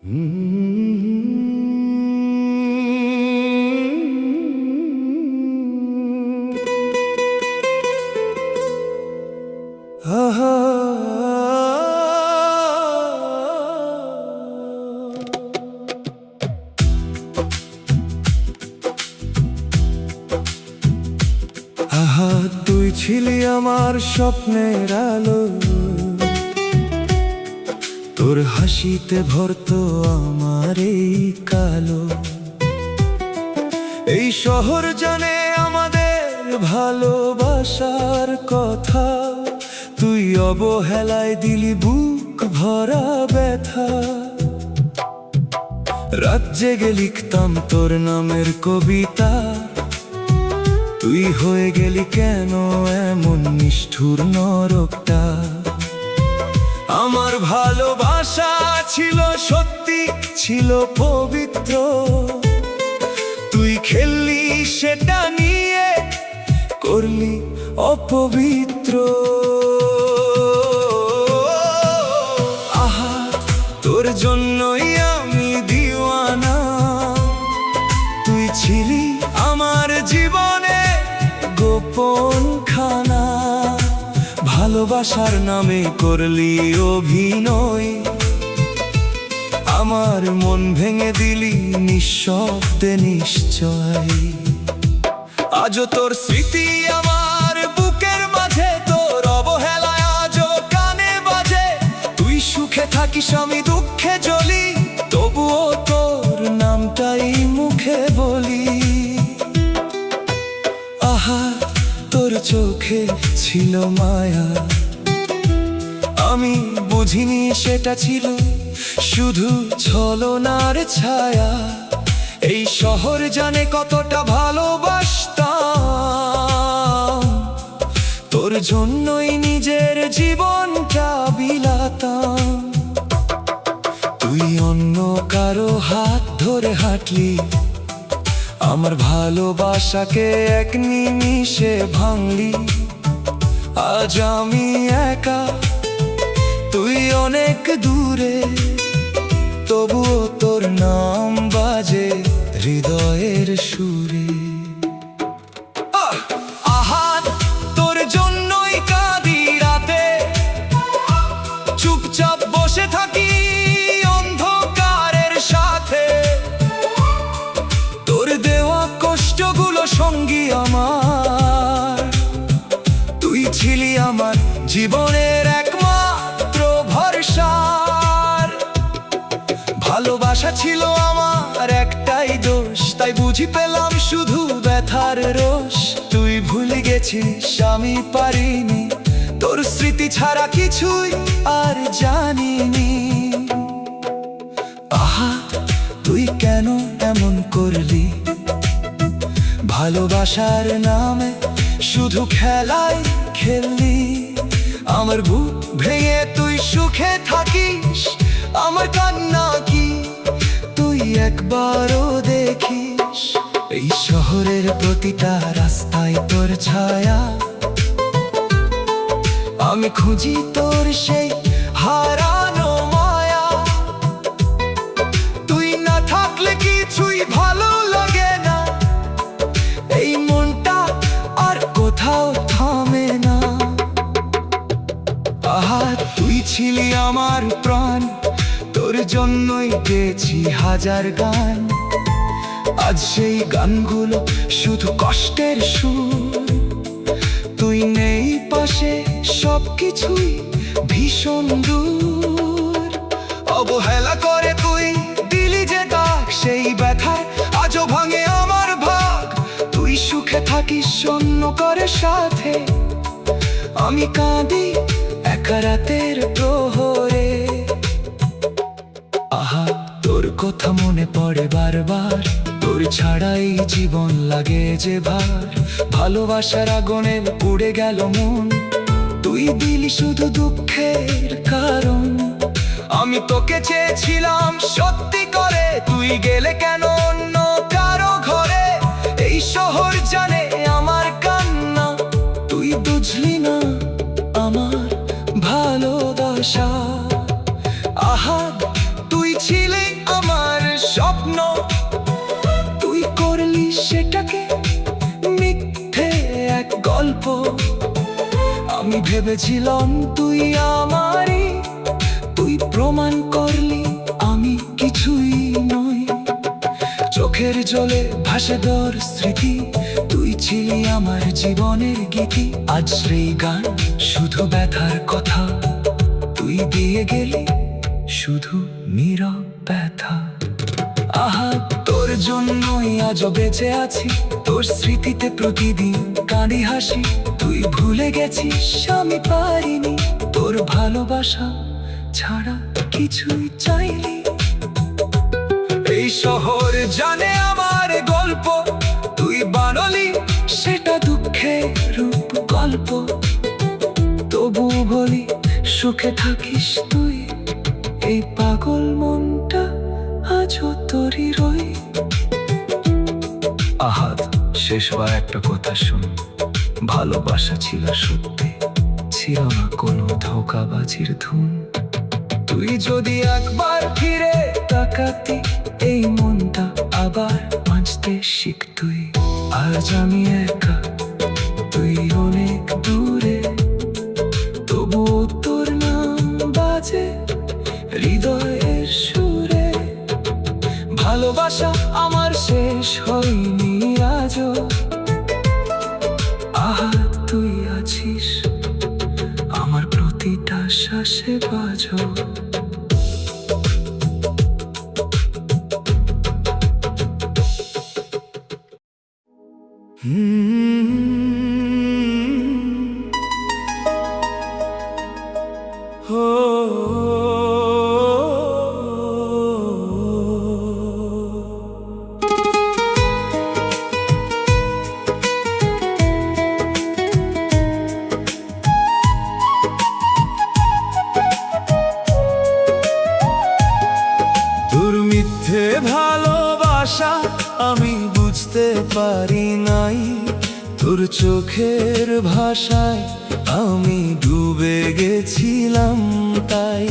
আহা আহা তুই ছিলি আমার স্বপ্নের আলো, তোর হাসিতে ভরতো আমার এই কালো। এই শহর জানে আমাদের ভালোবাসার কথা, তুই অবহেলায় দিলি বুক ভরা ব্যথা। রাত জেগে লিখতাম তোর নামের কবিতা, তুই হয়ে গেলি কেন এমন নিষ্ঠুর নরকটা। আমার ভালোবাসা ছিল সত্যি, ছিল পবিত্র, তুই খেললি সেটা নিয়ে, করলি অপবিত্র। আহা তোর জন্যই আমি দিওয়ানা, তুই ছিলি আমার জীবনে গোপন খানা। ভালোবাসার নামে করলি অভিনয়, আমার মন ভেঙে দিলি নিঃশব্দে নিশ্চয়। আজও তোর স্মৃতি আমার বুকের মাঝে, তোর অবহেলায় আজও কানে বাজে। তুই সুখে থাকিস আমি দুঃখে জ্বলি, তবুও তোর নামটাই মুখে বলি। আহা তোর চোখে ছিল মায়া, আমি বুঝিনি সেটা ছিল শুধু ছলনার ছায়া। এই শহর জানে কতটা ভালোবাসতাম, তোর জন্যই নিজের জীবনটা বিলাতাম। তুই অন্য কারো হাত ধরে হাঁটলি, আমার ভালোবাসাকে এক নিমিষে ভাঙলি। আজ আমি একা, তুই অনেক দূরে, তবুও তোর নাম বাজে হৃদয়ের সুরে। আহা তোর জন্যই কাঁদি রাতে, চুপচাপ বসে থাকি অন্ধকারের সাথে। তোর দেওয়া কষ্টগুলো সঙ্গী আমার, তুই ছিলি আমার জীবনের একমাত্র ভরসার। ভালোবাসা ছিল আমার একটাই দোষ, তাই বুঝি পেলাম শুধু ব্যথার রোষ। তুই ভুলে গেছিস আমি পারিনি, তোর স্মৃতি ছাড়া কিছুই আর জানিনি। আহা তুই কেন এমন করলি, ভালোবাসার নামে শুধু খেলাই খেললি। আমার বুক ভেঙে তুই সুখে থাকিস, আমার কান্না কি তুই একবারও দেখিস। এই শহরের প্রতিটা রাস্তায় তোর ছায়া, আমি খুঁজি তোর সেই হারানো মায়া। তুই না থাকলে কিছুই ভালো লাগে না, এই মনটা আর কোথাও থামে না। আহা তুই ছিলি আমার প্রাণ, তোর জন্যই গেছি হাজার গান। আজ সেই গানগুলো শুধু কষ্টের সুর, তুই নেই পাশে সবকিছুই ভীষণ দূর। অবহেলা করে তুই দিলি যে দাগ, সেই ব্যথায় আজও ভাঙে আমার ভাগ। তুই সুখে থাকিস অন্য করে সাথে, আমি কাঁদি একা রাতের প্রহরে। আহা তোর কথা মনে পড়ে বারবার, তোর ছাড়াই জীবন লাগে যে ভার। ভালোবাসার আগুনে পুড়ে গেল মন, তুই দিলি শুধু দুঃখের কারণ। আমি তোকে চেয়েছিলাম সত্যি করে, তুই গেলে কেন অন্য কারো ঘরে। এই শহর জানে আমার কান্না, তুই বুঝলি না আমার ভালোবাসা। আহা তুই ছিলি আমি ভেবেছিলাম তুই আমারই, তুই প্রমাণ করলি আমি কিছুই নই। চোখের জলে ভাসে তোর স্মৃতি, তুই ছিলি আমার জীবনের গীতি। আজ সেই গান শুধু ব্যথার কথা, তুই দিয়ে গেলি শুধু নীরব ব্যথা। আহা, তোর জন্যই আজও বেঁচে আছি, তোর স্মৃতিতে প্রতিদিন কাঁদি হাসি। তুই ভুলে গেছিস আমি পারিনি, তোর ভালোবাসা ছাড়া কিছুই চাইনি। এই শহর জানে আমার গল্প, তুই বানালি সেটা দুঃখের রূপ গল্প। তবু বলি সুখে থাকিস তুই, এই পাগল মনটা আজও তোরই রই। আহাদ, শেষবার একটা কথা শুন, ভালোবাসা ছিল সত্যি, ছিল না কোনো ধোঁকাবাজির ধুম। তুই যদি একবার ফিরে তাকাতি, এই মনটা আবার বাঁচতে শিখ তুই। আজ আমি একা, তুই অনেক দূরে, তবুও তোর নাম বাজে হৃদয়ের সুরে। ভালোবাসা আমার শেষ হয়নি আজও, আহা তুই আছিস আমার প্রতিটা শ্বাসে বাজো। তোর মিথ্যে ভালোবাসা আমি বুঝতে পারি নাই, তোর চোখের ভাষায় আমি ডুবে গেছিলাম। তাই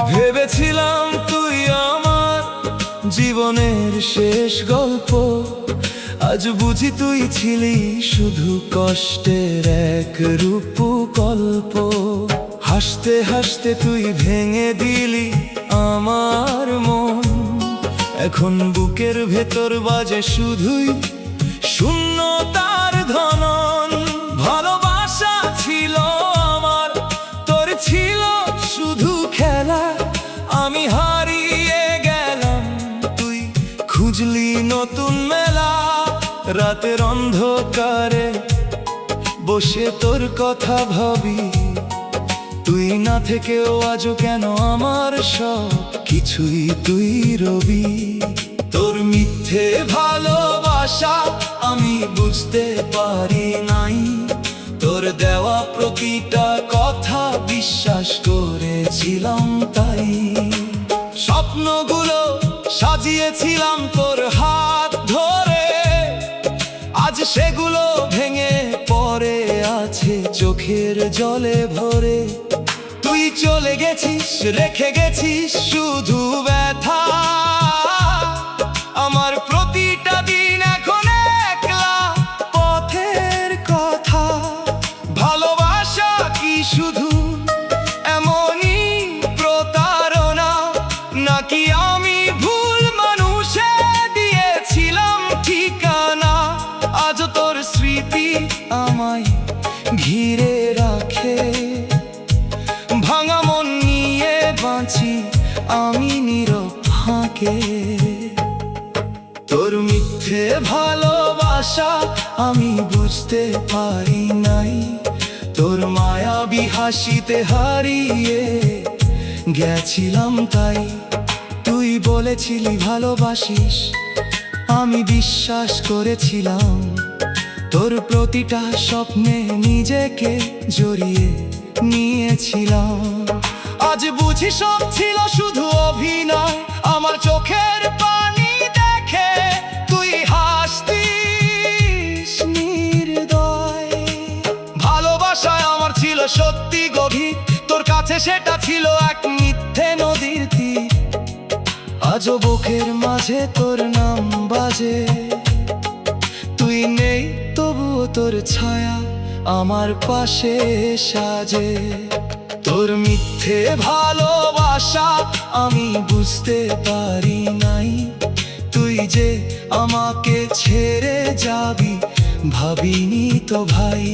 ভেবেছিলাম তুই আমার জীবনের শেষ গল্প, আজ বুঝি তুই ছিলি শুধু কষ্টের এক রূপকল্প। হাসতে হাসতে তুই ভেঙে দিলি আমার মন, এখন বুকের ভেতর বাজে শুধুই শূন্যতার ধনন। ভালোবাসা ছিল আমার, তোর ছিল শুধু খেলা, আমি হারিয়ে গেলাম তুই খুঁজলি নতুন মেলা। রাতের অন্ধকারে বসে তোর কথা ভাবি, তুই না থেকেও আজও কেন আমার সব কিছুই তুই রবি। তোর মিথ্যে ভালোবাসা আমি বুঝতে পারি নাই, তোর দেওয়া প্রতিটা কথা বিশ্বাস করেছিলাম। তাই স্বপ্নগুলো সাজিয়েছিলাম তোর হাত ধরে, আজ সেগুলো ভেঙে পড়ে আছে চোখের জলে ভরে। তুই চলে গেছিস রেখে গেছিস শুধু ব্যথা, আমার প্রতিটা দিন এখন একলা পথের কথা। ভালোবাসা কি শুধু এমনই প্রতারণা, নাকি আমি ভুল মানুষে দিয়েছিলাম ঠিকানা? আজ তোর স্মৃতি আমায় ঘিরে রাখে, ভাঙা মন নিয়ে বাঁচি আমি নীরব ফাঁকে। তোর মিথ্যে ভালোবাসা আমি বুঝতে পারি নাই, তোর মায়াবী হাসিতে হারিয়ে গেছিলাম। তাই তুই বলেছিলি ভালোবাসিস, আমি বিশ্বাস করেছিলাম, তোর প্রতিটা স্বপ্নে নিজেকে জড়িয়ে নিয়েছিলাম। আজ বুঝি সব ছিল শুধু অভিনয়, আমার চোখের পানি দেখে তুই হাসতিস নির্দয়। ভালোবাসায় আমার ছিল সত্যি গভীর, তোর কাছে সেটা ছিল এক মিথ্যে নদীর তীর। আজও বুকের মাঝে তোর নাম বাজে, তুই নেই তবু তবুও তোর ছায়া আমার পাশে সাজে। তোর মিথ্যে ভালোবাসা আমি বুঝতে পারি নাই, তুই যে আমাকে ছেড়ে যাবি ভাবিনি তো ভাই।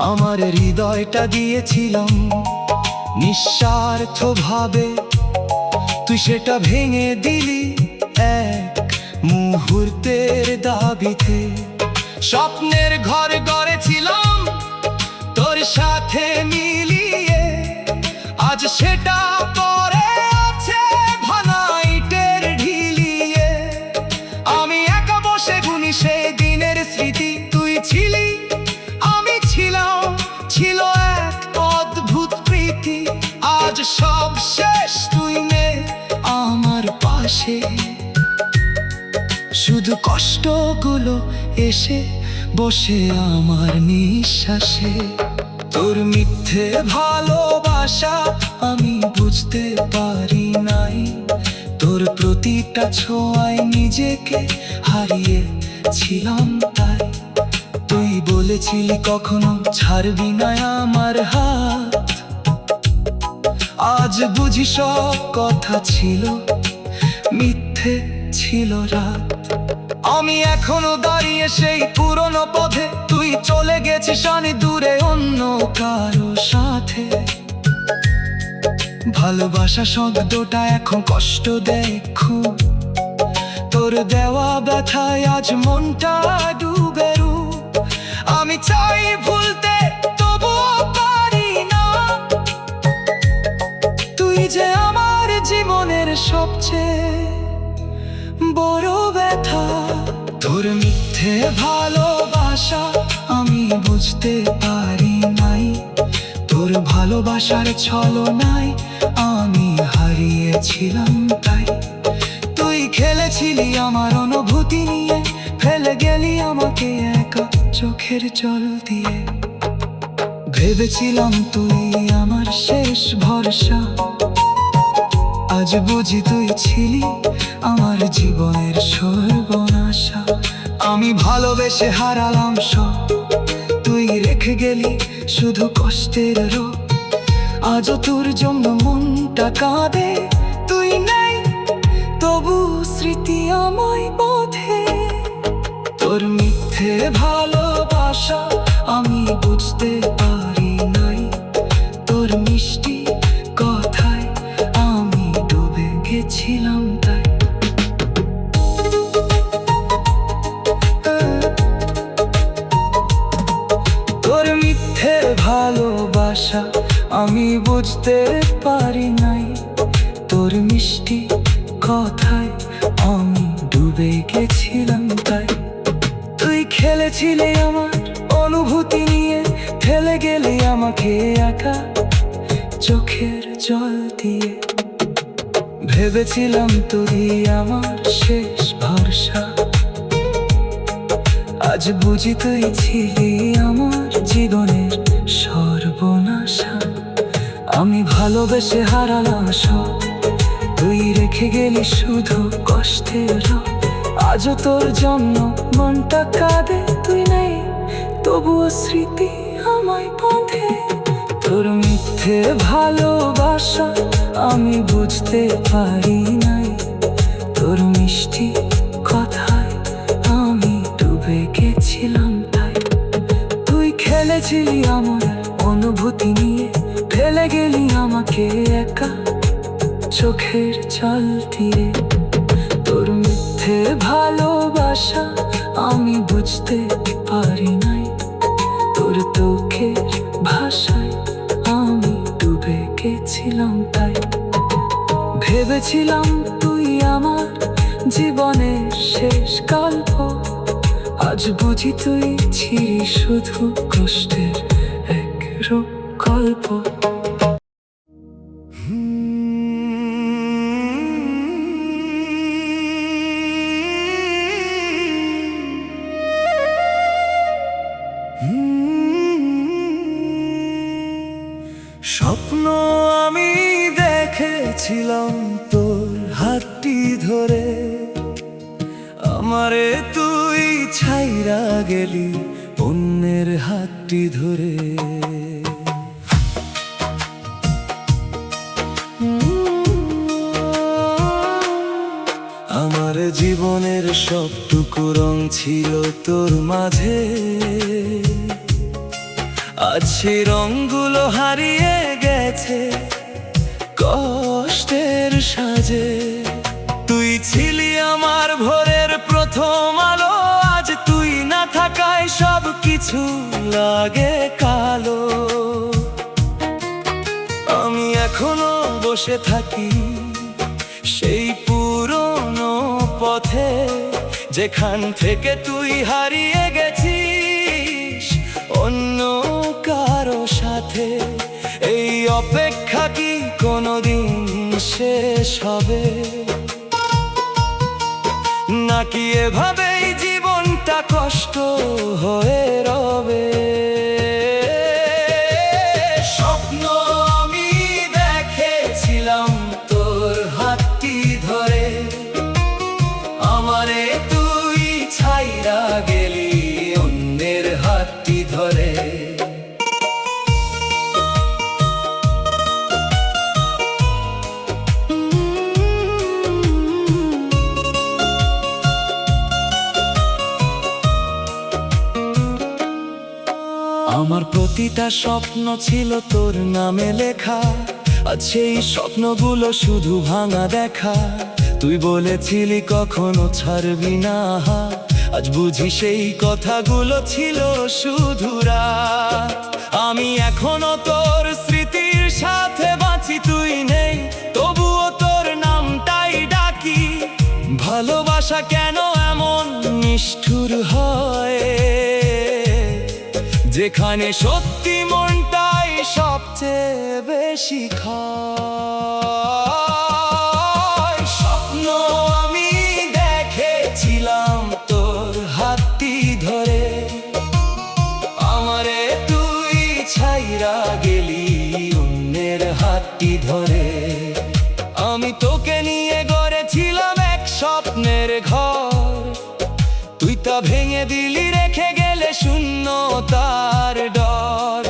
আমার হৃদয়টা দিয়েছিলাম নিঃস্বার্থ ভাবে, তুই সেটা ভেঙে দিলি এক মুহূর্তের দাবিতে। স্বপ্নের ঘর গড়েছিলাম তোর সাথে মিলিয়ে, আজ সেটা পড়ে আছে ভাঙা ইটের ঢিলিয়ে। আমি একা বসে গুনি সেই দিনের স্মৃতি, তুই ছিলি আমি ছিলাম, ছিল এক অদ্ভুত প্রীতি। আজ সব শেষ, তুই নেই আমার পাশে, শুধু কষ্টগুলো এসে বসে আমার নিঃশ্বাসে। তোর মিথ্যে ভালোবাসা আমি বুঝতে পারি নাই, তোর প্রতিটা ছোঁয়ায় নিজেকে হারিয়েছিলাম তাই। তুই বলেছিলি কখনো ছাড়বি না আমার হাত, আজ বুঝি সব কথা ছিল মিথ্যে ছিল রাত। আমি এখনো দাঁড়িয়ে সেই পুরনো পথে, তুই চলে গেছিস অনেক দূরে অন্য কারো সাথে। ভালোবাসা শব্দটা এখন কষ্ট দেয় খুব, তোর দেওয়া ব্যথায় আজ মনটা ডুবে রূপ। আমি চাই ভুলতে তবুও পারি না, তুই যে আমার জীবনের সবচেয়ে বড় ব্যথা। তোর মিথ্যে ভালোবাসা আমি বুঝতে পারি নাই, তোর ভালোবাসার ছলনায় আমি হারিয়েছিলাম তাই। তুই খেলেছিলি আমার অনুভূতি নিয়ে, ফেলে গেলি আমাকে একা চোখের জল দিয়ে। ভেবেছিলাম তুই আমার শেষ ভরসা, আজ বুঝি তুই ছিলি আমার জীবনের সর্বনাশা। আমি ভালোবেসে হারালাম সব, তুই রেখে গেলি শুধু কষ্টের রোগ। আজও তোর জন্য মনটা কাঁদে, তুই নেই তবু স্মৃতি আমায় বাঁধে। তোর মিথ্যে ভালোবাসা আমি বুঝতে পারি নাই, তোর মিষ্টি কথায় আমি ডুবে গেছিলাম তাই। তোর মিথ্যে ভালোবাসা আমি বুঝতে পারি নাই, তোর মিষ্টি কথায় আমি ডুবে গেছিলাম তাই। তুই খেলেছিলি আমার অনুভূতি নিয়ে, ফেলে গেলি আমাকে একা চোখের জল দিয়ে। ভেবেছিলাম তুই আমার শেষ ভরসা, আজ বুঝি তুই ছিলি আমার জীবনের সর্বনাশা। আমি ভালোবেসে হারালাম সব, তুই রেখে গেলি শুধু কষ্টের রোগ। আজও তোর জন্য মনটা কাঁদে, তুই নেই তবুও স্মৃতি আমায় বাঁধে। তোর মিথ্যে ভালোবাসা আমি বুঝতে পারি নাই, তোর মিষ্টি কথায় আমি ডুবে গেছিলাম তাই। তুই খেলেছিলি আমার অনুভূতি নিয়ে, ফেলে গেলি আমাকে একা চোখের জল দিয়ে। তোর মিথ্যে ভালোবাসা আমি বুঝতে পারি নাই, তোর চোখের ভাষায় আমি ডুবে গেছিলাম তাই। ভেবেছিলাম তুই আমার জীবনের শেষ গল্প, আজ বুঝি তুই ছিলি শুধু কষ্টের এক গল্প। স্বপ্ন আমি দেখেছিলাম তোর হাতটি ধরে, আমারে তুই ছাইরা গেলি অন্যের হাতটি ধরে। আমার জীবনের সবটুকু রং ছিল তোর মাঝে, আজ সেই রংগুলো হারিয়ে গেছে কষ্টের সাজে। তুই ছিলি আমার ভোরের প্রথম আলো, আজ তুই না থাকায় সব কিছু লাগে কালো। আমি এখনো বসে থাকি সেই পুরনো পথে, যেখান থেকে তুই হারিয়ে গেছিস অন্য কারো সাথে। এই অপেক্ষা কি কোনোদিন শেষ হবে, নাকি এভাবেই জীবনটা কষ্ট হয়ে রবে? স্বপ্ন আমি দেখেছিলাম তোর হাতটি ধরে, আমারে তুই ছাইরা গেলি অন্যের হাতটি ধরে। আমার প্রতিটা স্বপ্ন ছিল তোর নামে লেখা, আজ সেই স্বপ্নগুলো শুধু ভাঙা দেখা। তুই বলেছিলি কখনো ছাড়বি না, আজ বুঝি সেই কথাগুলো ছিল শুধু রাত। আমি এখনো তোর স্মৃতির সাথে বাঁচি, তুই নেই তবুও তোর নামটাই ডাকি। ভালোবাসা কেন এমন নিষ্ঠুর হয়, যেখানে সত্যি মনটাই সবচেয়ে বেশি খায়। স্বপ্ন আমি দেখেছিলাম তোর হাতটি ধরে, আমারে তুই ছাইরা গেলি অন্যের হাতটি ধরে। আমি তোকে নিয়ে গড়েছিলাম এক স্বপ্নের ঘর, তুই তা ভেঙে দিলি রেখে গেলে শূন্যতার ডর।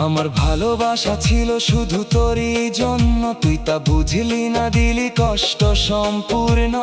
আমার ভালোবাসা ছিল শুধু তোরই জন্য, তুই তা বুঝলি না, দিলি কষ্ট সম্পূর্ণ।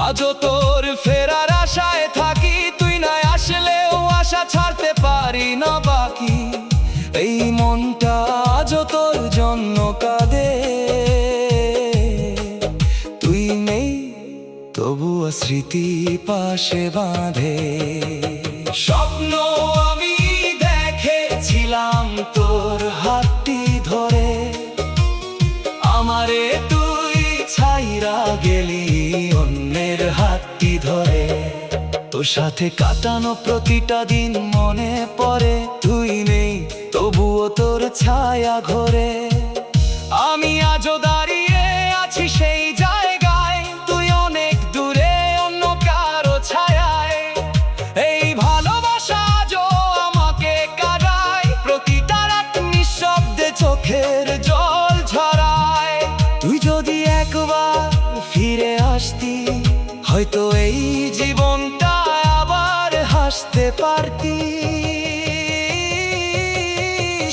আজও তোর ফেরার আশায় থাকি, তুই না আসলেও আশা ছাড়তে পারি না বাকি। এই মনটা আজও তোর জন্য কাঁদে, তুই নেই তবুও স্মৃতি পাশে বাঁধে। স্বপ্ন আমি দেখেছিলাম তোর হাতটি ধরে, আমারে তুই ছাইরা গেলি অন্যের হাতটি ধরে। তোর সাথে কাটানো প্রতিটা দিন মনে পড়ে, তুই নেই তবুও তোর ছায়া ঘরে। আমি আজও দাঁড়িয়ে আছি সেই জায়গায়, তুই অনেক দূরে অন্য কারো ছায়ায়। এই ভালোবাসা আজও আমাকে কাঁদায়, প্রতিটা রাত নিঃশব্দে চোখের জল ঝরায়। তুই যদি একবার ফিরে আসতি, হয়তো এই জীবনটা আবার হাসতে পারতি।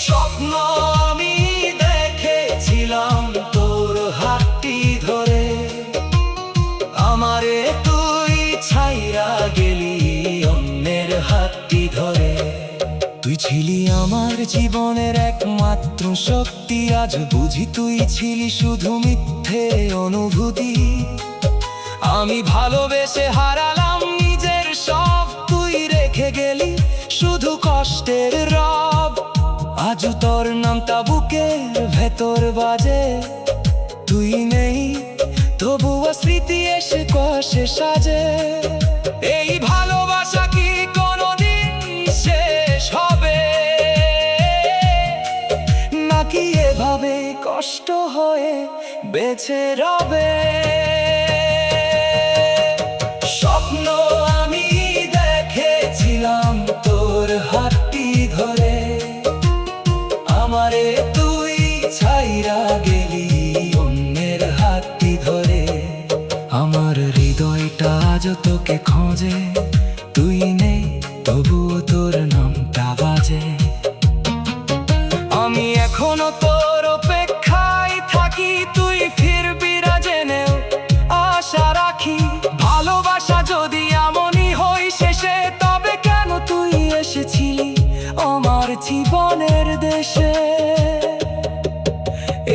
স্বপ্ন আমি দেখেছিলাম তোর হাতটি ধরে, আমারে তুই ছাইরা গেলি অন্যের হাতটি ধরে। তুই ছিলি আমার জীবনের একমাত্র শক্তি, আজ বুঝি তুই ছিলি শুধু মিথ্যে অনুভূতি। আমি ভালোবেসে হারালাম নিজের সব, তুই রেখে গেলি শুধু কষ্টের রব। আজ তোর নামটা বুকের ভেতর বাজে, তুই নেই তবুও স্মৃতি এসে কষে সাজে। এই ভালোবাসা কি কোনোদিন শেষ হবে, নাকি এভাবে কষ্ট হয়ে বেঁচে রবে? স্বপ্ন আমি দেখেছিলাম তোর হাতটি ধরে, আমারে তুই ছাইরা গেলি অন্যের হাতটি ধরে। আমার আজও তোকে খোঁজে, তুই নেই তবুও তোর নামটা বাজে। আমি এখনো তোর অপেক্ষায় থাকি, তুই ফিরবি না জেনেও আশা রাখি। ভালোবাসা যদি এমনই হই শেষে, তবে কেন তুই এসেছিলি আমার জীবনের দেশে?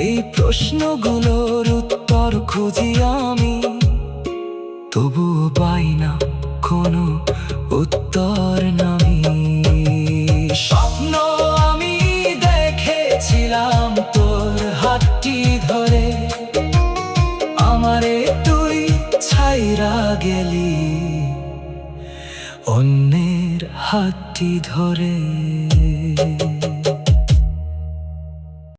এই প্রশ্নগুলোর উত্তর খুঁজি আমি, তবুও পাই না কোনো উত্তর নামি। স্বপ্ন আমি দেখেছিলাম তোর হাতটি ধরে, আমারে তুই ছাইরা গেলি অন্যের হাতটি ধরে।